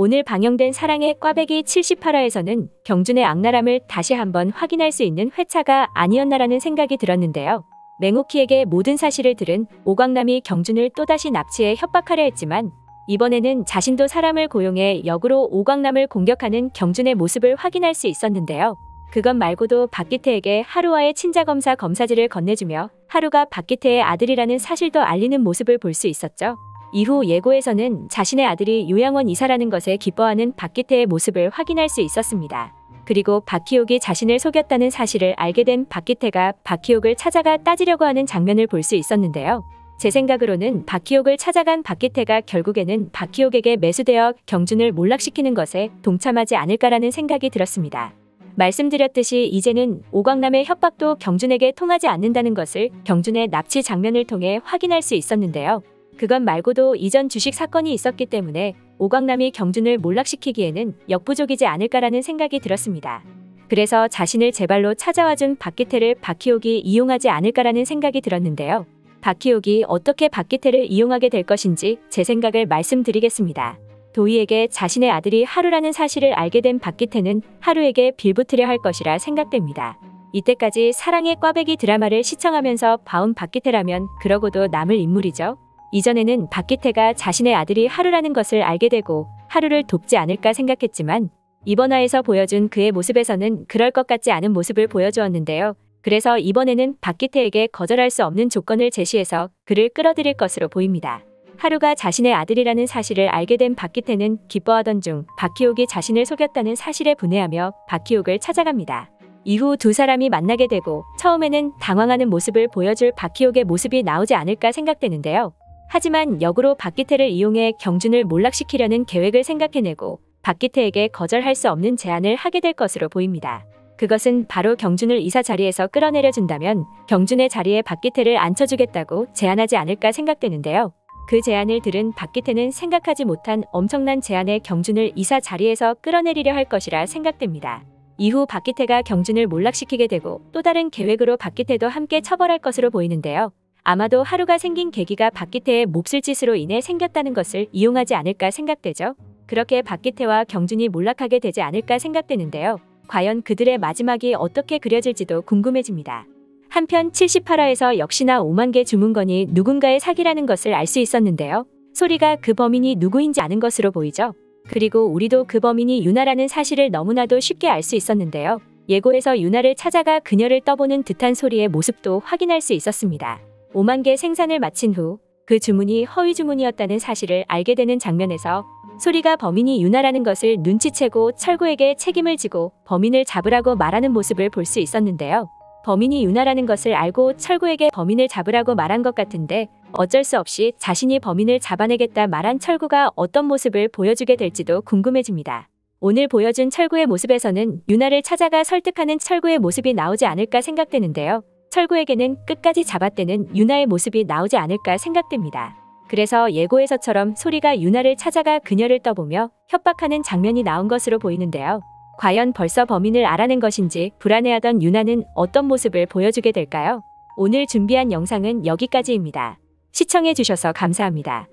오늘 방영된 사랑의 꽈배기 78화에서는 경준의 악랄함을 다시 한번 확인할 수 있는 회차가 아니었나라는 생각이 들었는데요. 맹옥희에게 모든 사실을 들은 오광남이 경준을 또다시 납치해 협박하려 했지만 이번에는 자신도 사람을 고용해 역으로 오광남을 공격하는 경준의 모습을 확인할 수 있었는데요. 그것 말고도 박기태에게 하루와의 친자검사 검사지를 건네주며 하루가 박기태의 아들이라는 사실도 알리는 모습을 볼 수 있었죠. 이후 예고에서는 자신의 아들이 요양원 이사라는 것에 기뻐하는 박기태의 모습을 확인할 수 있었습니다. 그리고 박희옥이 자신을 속였다는 사실을 알게 된 박기태가 박희옥을 찾아가 따지려고 하는 장면을 볼 수 있었는데요. 제 생각으로는 박희옥을 찾아간 박기태가 결국에는 박희옥에게 매수되어 경준을 몰락시키는 것에 동참하지 않을까라는 생각이 들었습니다. 말씀드렸듯이 이제는 오광남의 협박도 경준에게 통하지 않는다는 것을 경준의 납치 장면을 통해 확인할 수 있었는데요. 그것 말고도 이전 주식 사건이 있었기 때문에 오광남이 경준을 몰락시키기에는 역부족이지 않을까라는 생각이 들었습니다. 그래서 자신을 제 발로 찾아와준 박기태를 박희옥이 이용하지 않을까라는 생각이 들었는데요. 박희옥이 어떻게 박기태를 이용하게 될 것인지 제 생각을 말씀드리겠습니다. 도희에게 자신의 아들이 하루라는 사실을 알게 된 박기태는 하루에게 빌붙으려 할 것이라 생각됩니다. 이때까지 사랑의 꽈배기 드라마를 시청하면서 봐온 박기태라면 그러고도 남을 인물이죠. 이전에는 박기태가 자신의 아들이 하루라는 것을 알게 되고 하루를 돕지 않을까 생각했지만 이번 화에서 보여준 그의 모습에서는 그럴 것 같지 않은 모습을 보여주었는데요. 그래서 이번에는 박기태에게 거절할 수 없는 조건을 제시해서 그를 끌어들일 것으로 보입니다. 하루가 자신의 아들이라는 사실을 알게 된 박기태는 기뻐하던 중 박희옥이 자신을 속였다는 사실에 분해하며 박희옥을 찾아갑니다. 이후 두 사람이 만나게 되고 처음에는 당황하는 모습을 보여줄 박희옥의 모습이 나오지 않을까 생각되는데요. 하지만 역으로 박기태를 이용해 경준을 몰락시키려는 계획을 생각해내고 박기태에게 거절할 수 없는 제안을 하게 될 것으로 보입니다. 그것은 바로 경준을 이사 자리에서 끌어내려준다면 경준의 자리에 박기태를 앉혀주겠다고 제안하지 않을까 생각되는데요. 그 제안을 들은 박기태는 생각하지 못한 엄청난 제안에 경준을 이사 자리에서 끌어내리려 할 것이라 생각됩니다. 이후 박기태가 경준을 몰락시키게 되고 또 다른 계획으로 박기태도 함께 처벌할 것으로 보이는데요. 아마도 하루가 생긴 계기가 박기태의 몹쓸 짓으로 인해 생겼다는 것을 이용하지 않을까 생각되죠. 그렇게 박기태와 경준이 몰락하게 되지 않을까 생각되는데요. 과연 그들의 마지막이 어떻게 그려질지도 궁금해집니다. 한편 78화에서 역시나 5만 개 주문건이 누군가의 사기라는 것을 알 수 있었는데요. 소리가 그 범인이 누구인지 아는 것으로 보이죠. 그리고 우리도 그 범인이 유나라는 사실을 너무나도 쉽게 알 수 있었는데요. 예고에서 유나를 찾아가 그녀를 떠보는 듯한 소리의 모습도 확인할 수 있었습니다. 5만 개 생산을 마친 후 그 주문이 허위 주문이었다는 사실을 알게 되는 장면에서 소리가 범인이 유나라는 것을 눈치채고 철구에게 책임을 지고 범인을 잡으라고 말하는 모습을 볼 수 있었는데요. 범인이 유나라는 것을 알고 철구에게 범인을 잡으라고 말한 것 같은데 어쩔 수 없이 자신이 범인을 잡아내겠다 말한 철구가 어떤 모습을 보여주게 될지도 궁금해집니다. 오늘 보여준 철구의 모습에서는 유나를 찾아가 설득하는 철구의 모습이 나오지 않을까 생각되는데요. 철구에게는 끝까지 잡아떼는 유나의 모습이 나오지 않을까 생각됩니다. 그래서 예고에서처럼 소리가 유나를 찾아가 그녀를 떠보며 협박하는 장면이 나온 것으로 보이는데요. 과연 벌써 범인을 알아낸 것인지 불안해하던 유나는 어떤 모습을 보여주게 될까요? 오늘 준비한 영상은 여기까지입니다. 시청해주셔서 감사합니다.